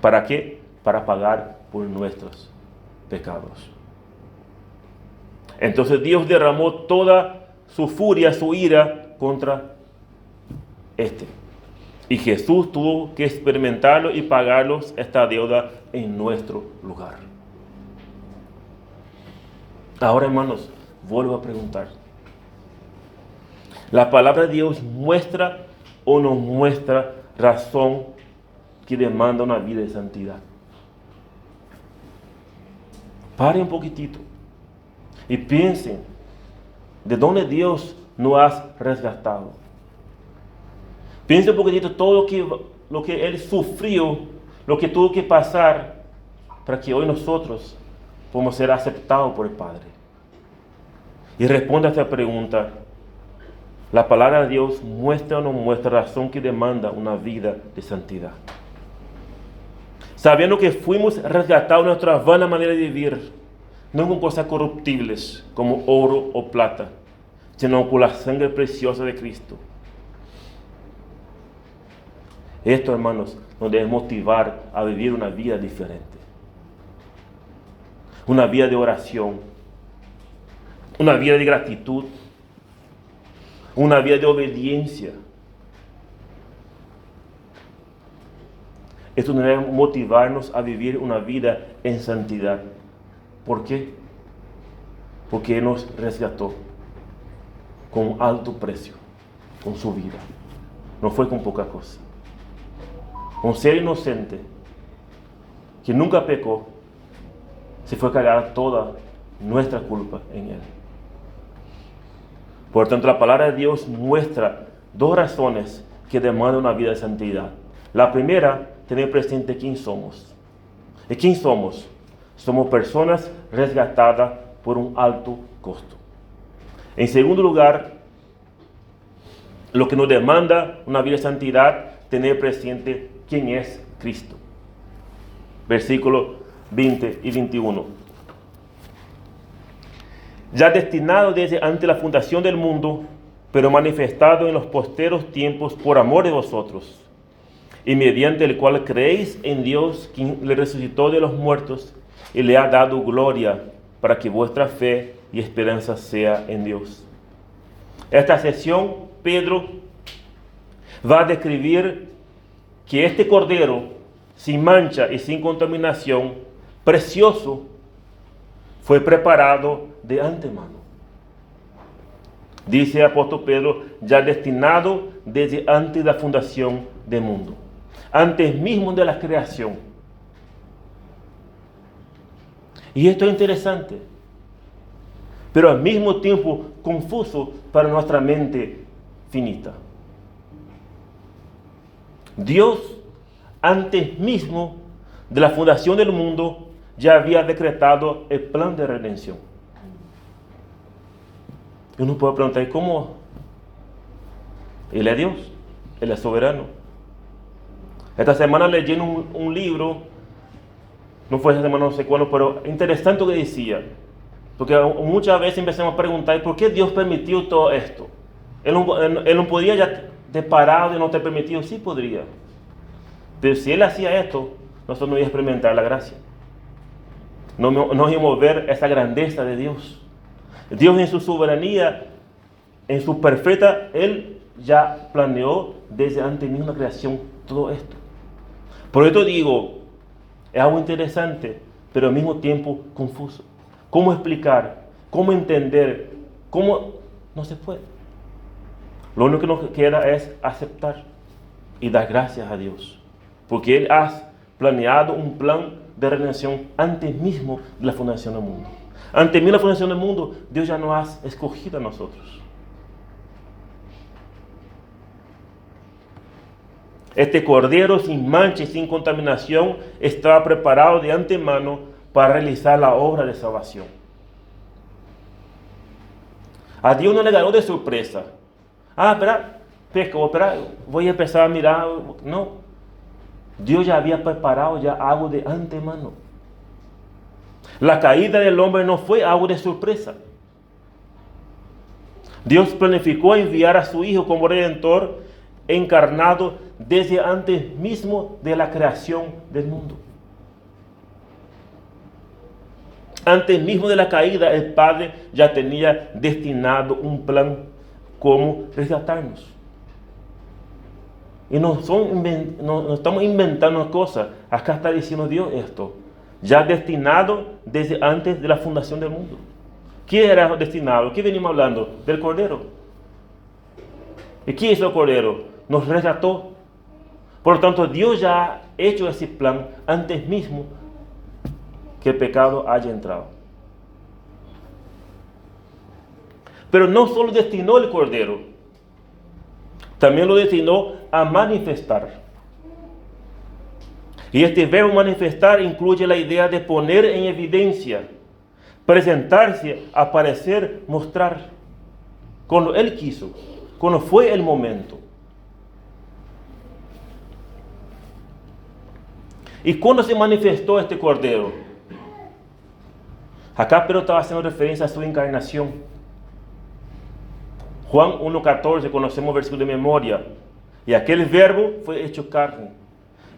¿Para qué? Para pagar por nuestros pecados. Entonces Dios derramó toda su furia, su ira contra este. Y Jesús tuvo que experimentarlo y pagarlos esta deuda en nuestro lugar. Ahora, hermanos, vuelvo a preguntar. ¿La palabra de Dios muestra o no muestra razón que demanda una vida de santidad? Paren un poquitito y piensen de dónde Dios nos ha rescatado. Piensen un poquitito todo lo que Él sufrió, lo que tuvo que pasar para que hoy nosotros podamos ser aceptados por el Padre. Y responda a esta pregunta: ¿la palabra de Dios muestra o no muestra razón que demanda una vida de santidad? Sabiendo que fuimos rescatados de nuestra vana manera de vivir, no con cosas corruptibles como oro o plata, sino con la sangre preciosa de Cristo. Esto, hermanos, nos debe motivar a vivir una vida diferente. Una vida de oración, una vida de gratitud, una vida de obediencia. Esto debe motivarnos a vivir una vida en santidad. ¿Por qué? Porque Él nos rescató con un alto precio, con su vida. No fue con poca cosa. Un ser inocente que nunca pecó, se fue a cargar toda nuestra culpa en Él. Por tanto, la palabra de Dios muestra dos razones que demandan una vida de santidad. La primera, tener presente quién somos. ¿Y quién somos? Somos personas rescatadas por un alto costo. En segundo lugar, lo que nos demanda una vida de santidad, tener presente quién es Cristo. Versículos 20 y 21. Ya destinado desde antes la fundación del mundo, pero manifestado en los posteros tiempos por amor de vosotros, y mediante el cual creéis en Dios, quien le resucitó de los muertos y le ha dado gloria, para que vuestra fe y esperanza sea en Dios. Esta sesión, Pedro va a describir que este cordero, sin mancha y sin contaminación, precioso, fue preparado de antemano. Dice el apóstol Pedro, ya destinado desde antes de la fundación del mundo, antes mismo de la creación. Y esto es interesante, pero al mismo tiempo confuso para nuestra mente finita. Dios, antes mismo de la fundación del mundo, ya había decretado el plan de redención. Uno puede preguntar, ¿y cómo? Él es Dios, Él es soberano. Esta semana leí un libro, no fue esta semana, no sé cuándo, pero interesante lo que decía. Porque muchas veces empezamos a preguntar, ¿por qué Dios permitió todo esto? Él no podía ya de parado y no te permitió. Sí podría. Pero si Él hacía esto, nosotros no íbamos a experimentar la gracia. No íbamos a ver esa grandeza de Dios. Dios en su soberanía, en su perfecta, Él ya planeó desde antes de la creación todo esto. Por esto digo, es algo interesante, pero al mismo tiempo confuso. ¿Cómo explicar? ¿Cómo entender? ¿Cómo? No se puede. Lo único que nos queda es aceptar y dar gracias a Dios. Porque Él ha planeado un plan de redención antes mismo de la fundación del mundo. Antes mismo de la fundación del mundo, Dios ya nos ha escogido a nosotros. Este cordero sin mancha y sin contaminación estaba preparado de antemano para realizar la obra de salvación. A Dios no le ganó de sorpresa. Espera, voy a empezar a mirar. No. Dios ya había preparado ya algo de antemano. La caída del hombre no fue algo de sorpresa. Dios planificó enviar a su Hijo como Redentor encarnado desde antes mismo de la creación del mundo. Antes mismo de la caída, el Padre ya tenía destinado un plan como rescatarnos. Y no estamos inventando cosas. Acá está diciendo Dios esto. Ya destinado desde antes de la fundación del mundo. ¿Qué era destinado? ¿Qué venimos hablando? Del Cordero. ¿Y qué hizo el Cordero? Nos rescató. Por lo tanto, Dios ya ha hecho ese plan antes mismo que el pecado haya entrado. Pero no solo destinó el Cordero, también lo destinó a manifestar. Y este verbo manifestar incluye la idea de poner en evidencia, presentarse, aparecer, mostrar. Cuando Él quiso, cuando fue el momento. ¿Y cuándo se manifestó este Cordero? Acá Pedro estaba haciendo referencia a su encarnación. Juan 1:14, conocemos el versículo de memoria. Y aquel verbo fue hecho carne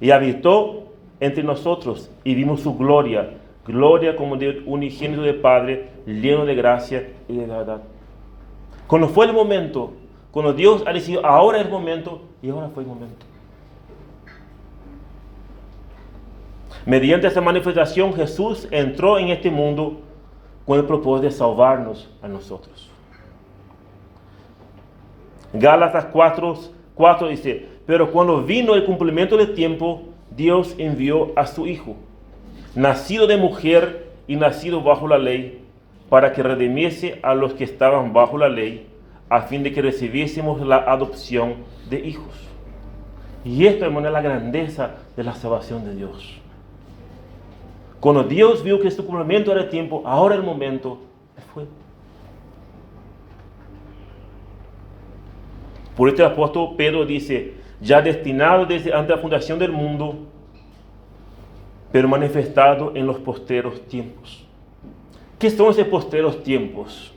y habitó entre nosotros y vimos su gloria, gloria como de unigénito de Padre, lleno de gracia y de verdad. Cuando fue el momento, cuando Dios ha decidido, ahora es el momento, y ahora fue el momento. Mediante esta manifestación, Jesús entró en este mundo con el propósito de salvarnos a nosotros. Gálatas 4:4 dice, pero cuando vino el cumplimiento del tiempo, Dios envió a su Hijo, nacido de mujer y nacido bajo la ley, para que redimiese a los que estaban bajo la ley, a fin de que recibiésemos la adopción de hijos. Y esto, hermano, es la grandeza de la salvación de Dios. Cuando Dios vio que su cumplimiento era el tiempo, ahora el momento, fue. Por esto el apóstol Pedro dice, ya destinado desde antes de la fundación del mundo, pero manifestado en los posteros tiempos. ¿Qué son esos posteros tiempos?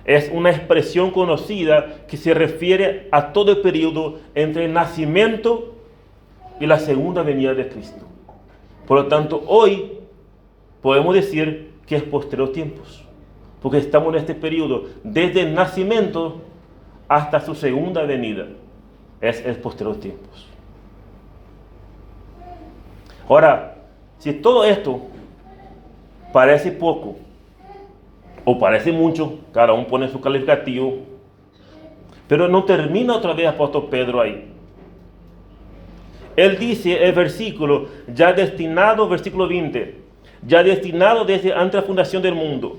Es una expresión conocida que se refiere a todo el periodo entre el nacimiento y la segunda venida de Cristo. Por lo tanto, hoy podemos decir que es posteros tiempos, porque estamos en este periodo desde el nacimiento hasta su segunda venida. Es posteros tiempos. Ahora, si todo esto parece poco o parece mucho, cada uno pone su calificativo, pero no termina otra vez apóstol Pedro ahí. Él dice el versículo, ya destinado, versículo 20, ya destinado desde antes de la fundación del mundo,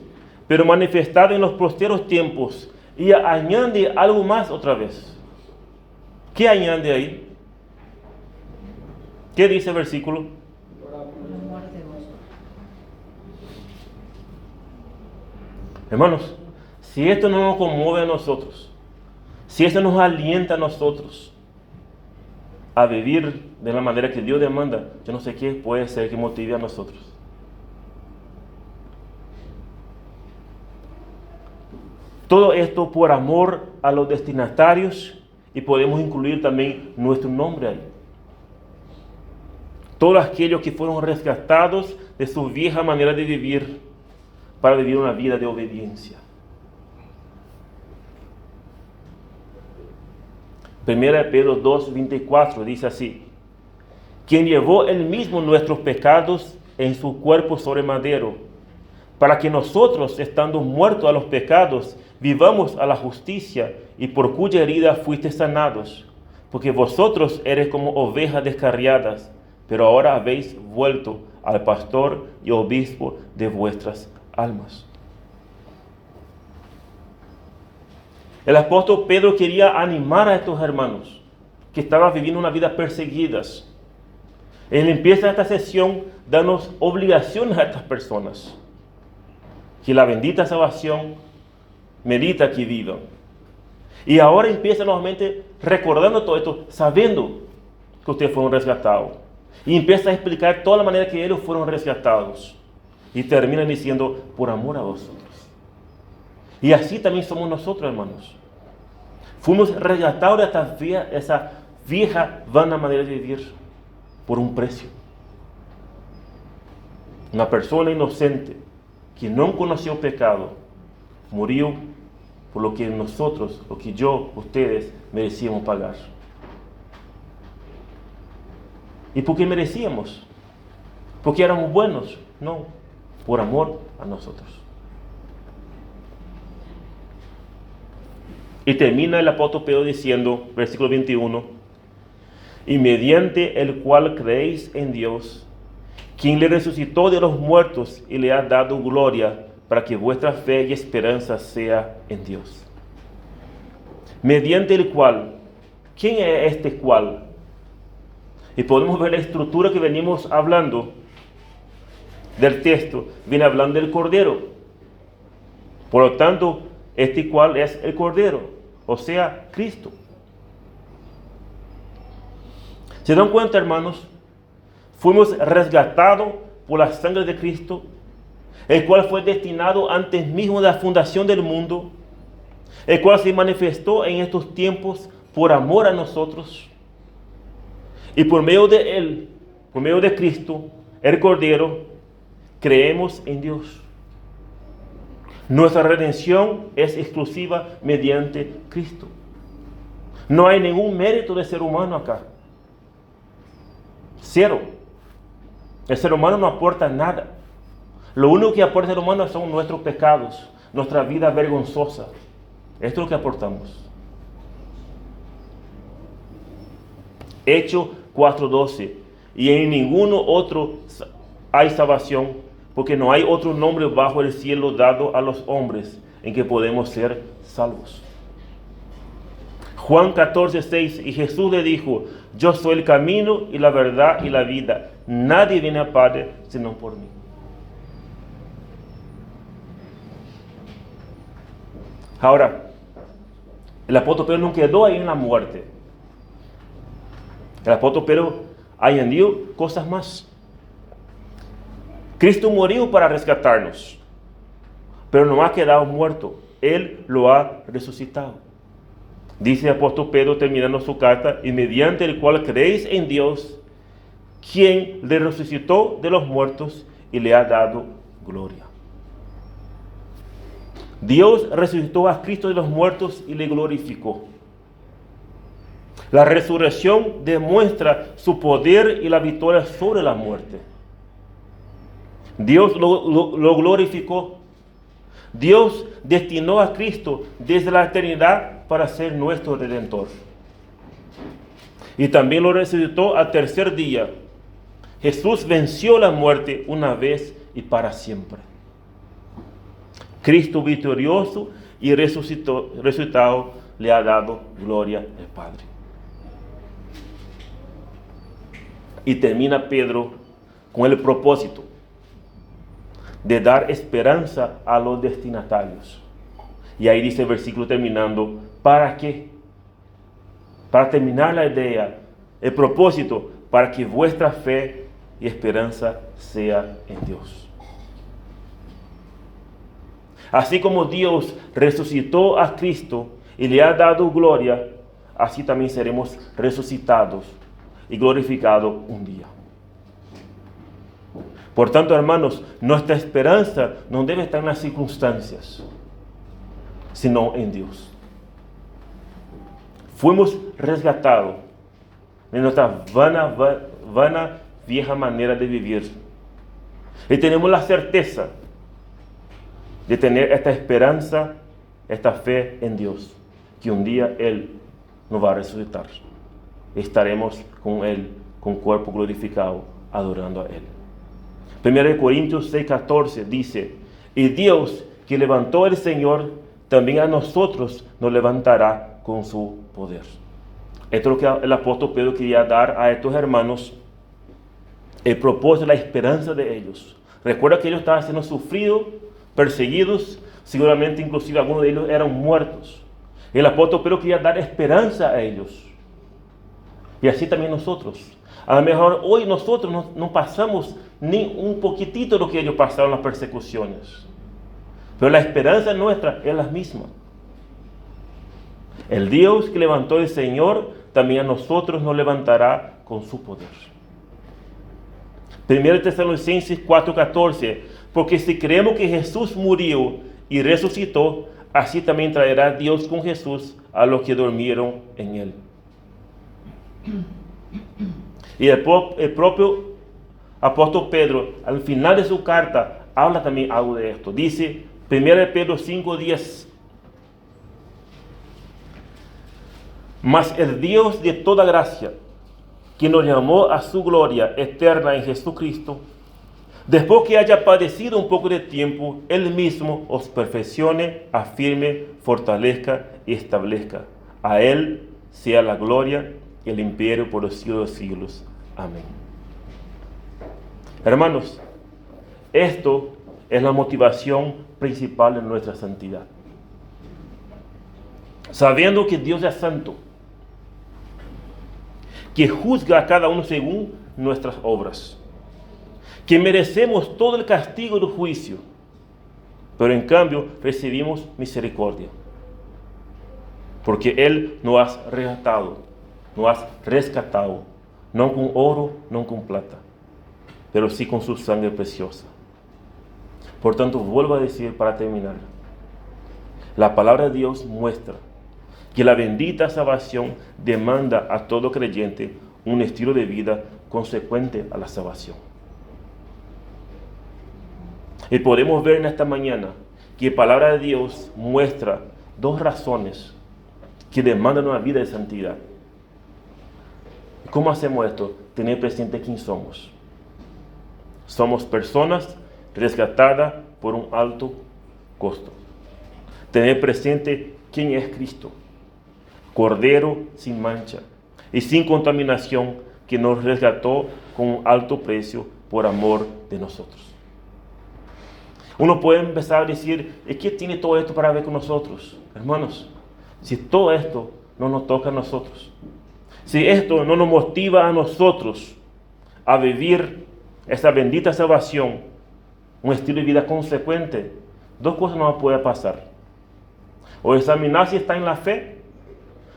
pero manifestado en los posteros tiempos, y añade algo más otra vez. ¿Qué añade ahí? ¿Qué dice el versículo? Hermanos, si esto no nos conmueve a nosotros, si esto nos alienta a nosotros a vivir de la manera que Dios demanda, yo no sé qué puede ser que motive a nosotros. Todo esto por amor a los destinatarios, y podemos incluir también nuestro nombre ahí. Todos aquellos que fueron rescatados de su vieja manera de vivir para vivir una vida de obediencia. 1 Pedro 2:24 dice así: quien llevó él mismo nuestros pecados en su cuerpo sobre madero, para que nosotros, estando muertos a los pecados, vivamos a la justicia, y por cuya herida fuiste sanados, porque vosotros eres como ovejas descarriadas, pero ahora habéis vuelto al pastor y obispo de vuestras almas. El apóstol Pedro quería animar a estos hermanos que estaban viviendo una vida perseguidas. Él empieza esta sesión dándonos obligaciones a estas personas, que la bendita salvación merita que vivan. Y ahora empieza nuevamente recordando todo esto, sabiendo que ustedes fueron rescatados. Y empieza a explicar toda la manera que ellos fueron rescatados. Y termina diciendo, por amor a vosotros. Y así también somos nosotros, hermanos. Fuimos rescatados de esa vieja, vana manera de vivir por un precio. Una persona inocente que no conoció pecado, murió por lo que nosotros, lo que yo, ustedes, merecíamos pagar. ¿Y por qué merecíamos? ¿Porque éramos buenos? No, por amor a nosotros. Y termina el apóstol Pedro diciendo, versículo 21, y mediante el cual creéis en Dios, quien le resucitó de los muertos y le ha dado gloria, para que vuestra fe y esperanza sea en Dios. Mediante el cual, ¿quién es este cual? Y podemos ver la estructura que venimos hablando del texto, viene hablando del Cordero. Por lo tanto, este cual es el Cordero, o sea, Cristo. ¿Se dan cuenta, hermanos? Fuimos rescatados por la sangre de Cristo, el cual fue destinado antes mismo de la fundación del mundo, el cual se manifestó en estos tiempos por amor a nosotros. Y por medio de Él, por medio de Cristo, el Cordero, creemos en Dios. Nuestra redención es exclusiva mediante Cristo. No hay ningún mérito de ser humano acá. Cero. El ser humano no aporta nada. Lo único que aporta el ser humano son nuestros pecados, nuestra vida vergonzosa. Esto es lo que aportamos. Hechos 4:12. Y en ninguno otro hay salvación, porque no hay otro nombre bajo el cielo dado a los hombres en que podemos ser salvos. Juan 14:6. Y Jesús le dijo, yo soy el camino y la verdad y la vida. Nadie viene al Padre sino por mí. Ahora, el apóstol Pedro no quedó ahí en la muerte. El apóstol Pedro añadió cosas más. Cristo murió para rescatarnos, pero no ha quedado muerto. Él lo ha resucitado. Dice el apóstol Pedro terminando su carta, y mediante el cual creéis en Dios, quien le resucitó de los muertos y le ha dado gloria. Dios resucitó a Cristo de los muertos y le glorificó. La resurrección demuestra su poder y la victoria sobre la muerte. Dios lo glorificó. Dios destinó a Cristo desde la eternidad para ser nuestro Redentor. Y también lo resucitó al tercer día. Jesús venció la muerte una vez y para siempre. Cristo victorioso y resucitado le ha dado gloria al Padre. Y termina Pedro con el propósito de dar esperanza a los destinatarios. Y ahí dice el versículo terminando, ¿para qué? Para terminar la idea, el propósito, para que vuestra fe y esperanza sea en Dios. Así como Dios resucitó a Cristo y le ha dado gloria, así también seremos resucitados y glorificados un día. Por tanto, hermanos, nuestra esperanza no debe estar en las circunstancias, sino en Dios. Fuimos rescatados de nuestra vana vieja manera de vivir. Y tenemos la certeza de tener esta esperanza, esta fe en Dios, que un día Él nos va a resucitar. Estaremos con Él, con cuerpo glorificado, adorando a Él. 1 Corintios 6:14 dice, y Dios que levantó al Señor, también a nosotros nos levantará con su poder. Esto es lo que el apóstol Pedro quería dar a estos hermanos, el propósito, la esperanza de ellos. Recuerda que ellos estaban siendo sufridos, perseguidos, seguramente inclusive algunos de ellos eran muertos. El apóstol Pedro quería dar esperanza a ellos. Y así también nosotros. A lo mejor hoy nosotros no pasamos ni un poquitito de lo que ellos pasaron las persecuciones. Pero la esperanza nuestra es la misma. El Dios que levantó el Señor, también a nosotros nos levantará con su poder. 1 Tesalonicenses 4:14, porque si creemos que Jesús murió y resucitó, así también traerá Dios con Jesús a los que durmieron en Él. Y el propio apóstol Pedro, al final de su carta, habla también algo de esto. Dice, 1 Pedro 5:10, mas el Dios de toda gracia, que nos llamó a su gloria eterna en Jesucristo, después que haya padecido un poco de tiempo, Él mismo os perfeccione, afirme, fortalezca y establezca. A Él sea la gloria y el imperio por los siglos de los siglos. Amén. Hermanos, esto es la motivación principal de nuestra santidad. Sabiendo que Dios es santo, que juzga a cada uno según nuestras obras, que merecemos todo el castigo del juicio, pero en cambio recibimos misericordia, porque Él nos ha rescatado, no con oro, no con plata, pero sí con su sangre preciosa. Por tanto, vuelvo a decir para terminar, la palabra de Dios muestra que la bendita salvación demanda a todo creyente un estilo de vida consecuente a la salvación. Y podemos ver en esta mañana que la palabra de Dios muestra dos razones que demandan una vida de santidad. ¿Cómo hacemos esto? Tener presente quién somos. Somos personas rescatadas por un alto costo. Tener presente quién es Cristo. Cordero sin mancha y sin contaminación, que nos rescató con un alto precio por amor de nosotros. Uno puede empezar a decir, ¿qué tiene todo esto para ver con nosotros? Hermanos, si todo esto no nos toca a nosotros, si esto no nos motiva a nosotros a vivir esa bendita salvación, un estilo de vida consecuente, dos cosas no pueden pasar. O examinar si está en la fe,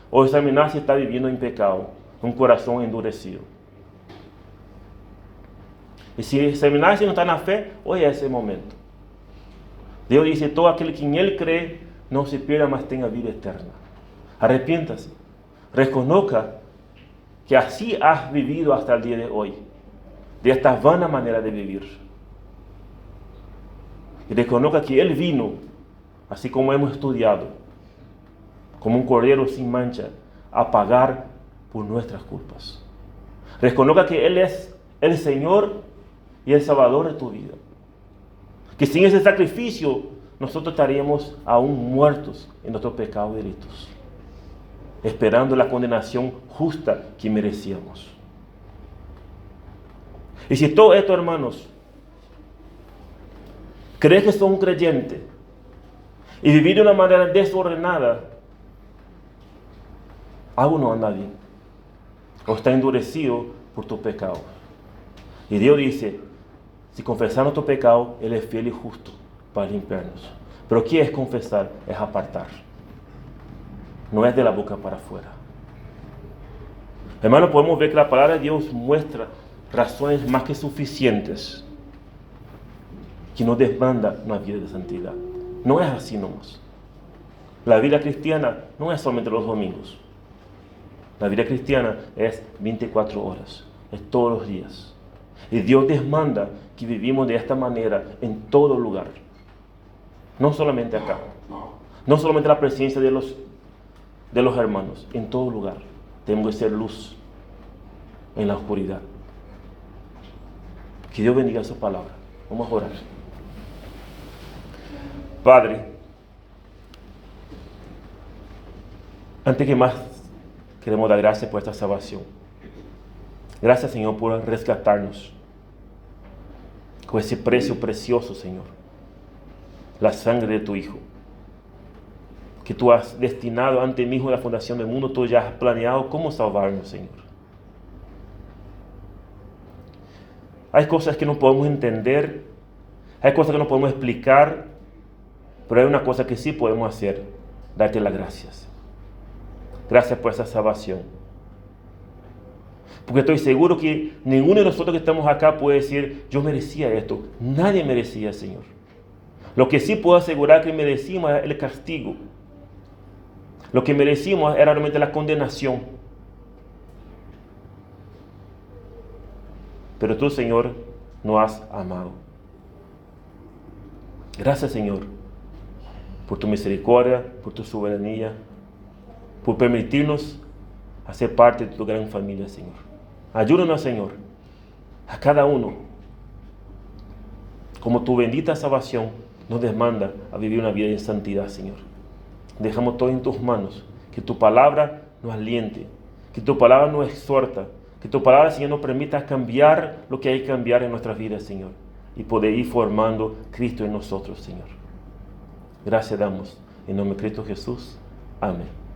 o examinar si está viviendo en pecado, un corazón endurecido. Y si examinar si no está en la fe, hoy es ese momento. Dios dice, todo aquel que en Él cree, no se pierda, mas tenga vida eterna. Arrepiéntase, reconozca que así has vivido hasta el día de hoy, de esta vana manera de vivir. Y reconozca que Él vino, así como hemos estudiado, como un cordero sin mancha, a pagar por nuestras culpas. Reconozca que Él es el Señor y el Salvador de tu vida. Que sin ese sacrificio nosotros estaríamos aún muertos en nuestros pecados y delitos, esperando la condenación justa que merecíamos. Y si todo esto, hermanos, crees que son un creyente y vivir de una manera desordenada, algo no anda bien, o está endurecido por tu pecado. Y Dios dice, si confesamos tu pecado, Él es fiel y justo para limpiarnos. Pero ¿qué es confesar? Es apartar. No es de la boca para afuera. Hermano, podemos ver que la palabra de Dios muestra razones más que suficientes que nos demanda una vida de santidad. No es así nomás. La vida cristiana no es solamente los domingos. La vida cristiana es 24 horas, es todos los días. Y Dios demanda que vivimos de esta manera en todo lugar. No solamente acá. No solamente la presencia de los hermanos. En todo lugar. Tenemos que ser luz en la oscuridad. Que Dios bendiga su palabra. Vamos a orar. Padre, antes que más queremos dar gracias por esta salvación. Gracias, Señor, por rescatarnos con ese precio precioso, Señor. La sangre de tu Hijo, que tú has destinado antes mismo de la fundación del mundo. Tú ya has planeado cómo salvarnos, Señor. Hay cosas que no podemos entender, hay cosas que no podemos explicar, pero hay una cosa que sí podemos hacer: darte las gracias. Gracias por esa salvación. Porque estoy seguro que ninguno de nosotros que estamos acá puede decir, yo merecía esto. Nadie merecía, Señor. Lo que sí puedo asegurar que merecimos es el castigo. Lo que merecimos era realmente la condenación. Pero tú, Señor, nos has amado. Gracias, Señor, por tu misericordia, por tu soberanía, por permitirnos hacer parte de tu gran familia, Señor. Ayúdanos, Señor, a cada uno, como tu bendita salvación nos demanda a vivir una vida de santidad, Señor. Dejamos todo en tus manos, que tu palabra nos aliente, que tu palabra nos exhorta, que tu palabra, Señor, nos permita cambiar lo que hay que cambiar en nuestras vidas, Señor, y poder ir formando Cristo en nosotros, Señor. Gracias damos en nombre de Cristo Jesús. Amén.